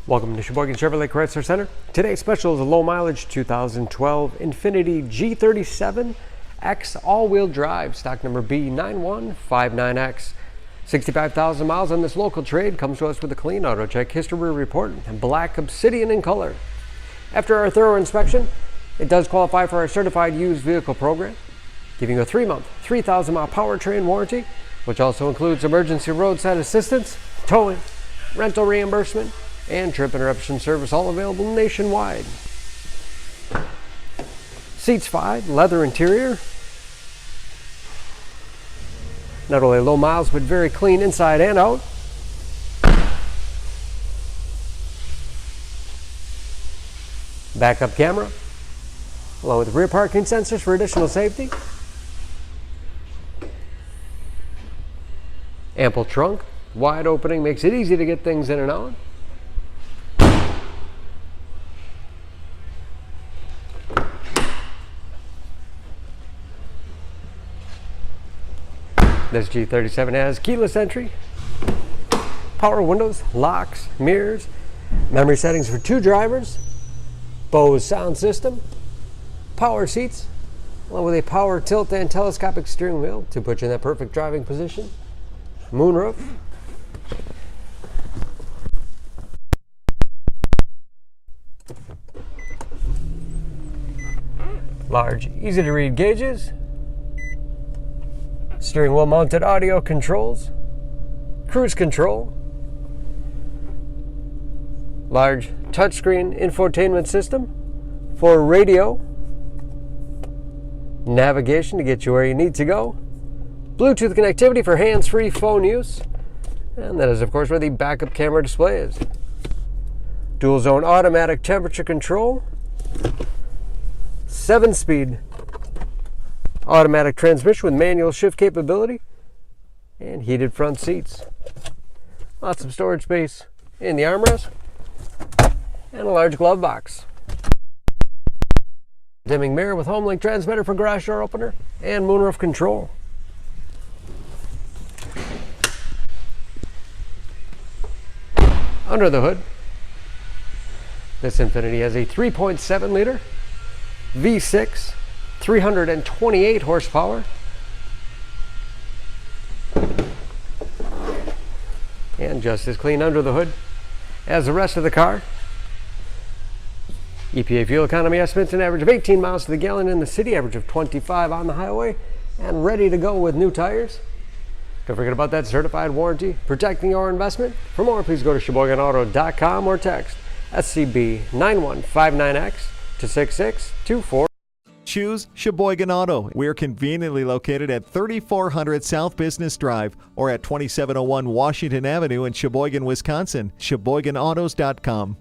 Welcome to Sheboygan Chevrolet Chrysler Center. Today's special is a low mileage 2012 INFINITI G37 X all-wheel drive, stock number B9159X. 65,000 miles on this local trade, comes to us with a clean auto check history report and black Obsidian in color. After our thorough inspection, it does qualify for our certified used vehicle program, giving you a 3-month, 3,000-mile powertrain warranty, which also includes emergency roadside assistance, towing, rental reimbursement, and trip interruption service, all available nationwide. Seats 5, leather interior. Not only low miles, but very clean inside and out. Backup camera, along with rear parking sensors for additional safety. Ample trunk, wide opening, makes it easy to get things in and out. This G37 has keyless entry, power windows, locks, mirrors, memory settings for 2 drivers, Bose sound system, power seats, along with a power tilt and telescopic steering wheel to put you in that perfect driving position, moonroof, large, easy to read gauges, steering wheel mounted audio controls, cruise control, large touchscreen infotainment system for radio, navigation to get you where you need to go, Bluetooth connectivity for hands-free phone use, and that is of course where the backup camera display is. Dual zone automatic temperature control, 7-speed automatic transmission with manual shift capability, and heated front seats. Lots of storage space in the armrest, and a large glove box. Dimming mirror with home link transmitter for garage door opener, and moonroof control. Under the hood, this INFINITI has a 3.7 liter V6, 328 horsepower, and just as clean under the hood as the rest of the car. EPA fuel economy estimates an average of 18 miles to the gallon in the city, average of 25 on the highway, and ready to go with new tires. Don't forget about that certified warranty, protecting your investment. For more, please go to SheboyganAuto.com or text SCB9159X to 6624. Choose Sheboygan Auto. We're conveniently located at 3400 South Business Drive or at 2701 Washington Avenue in Sheboygan, Wisconsin. SheboyganAutos.com.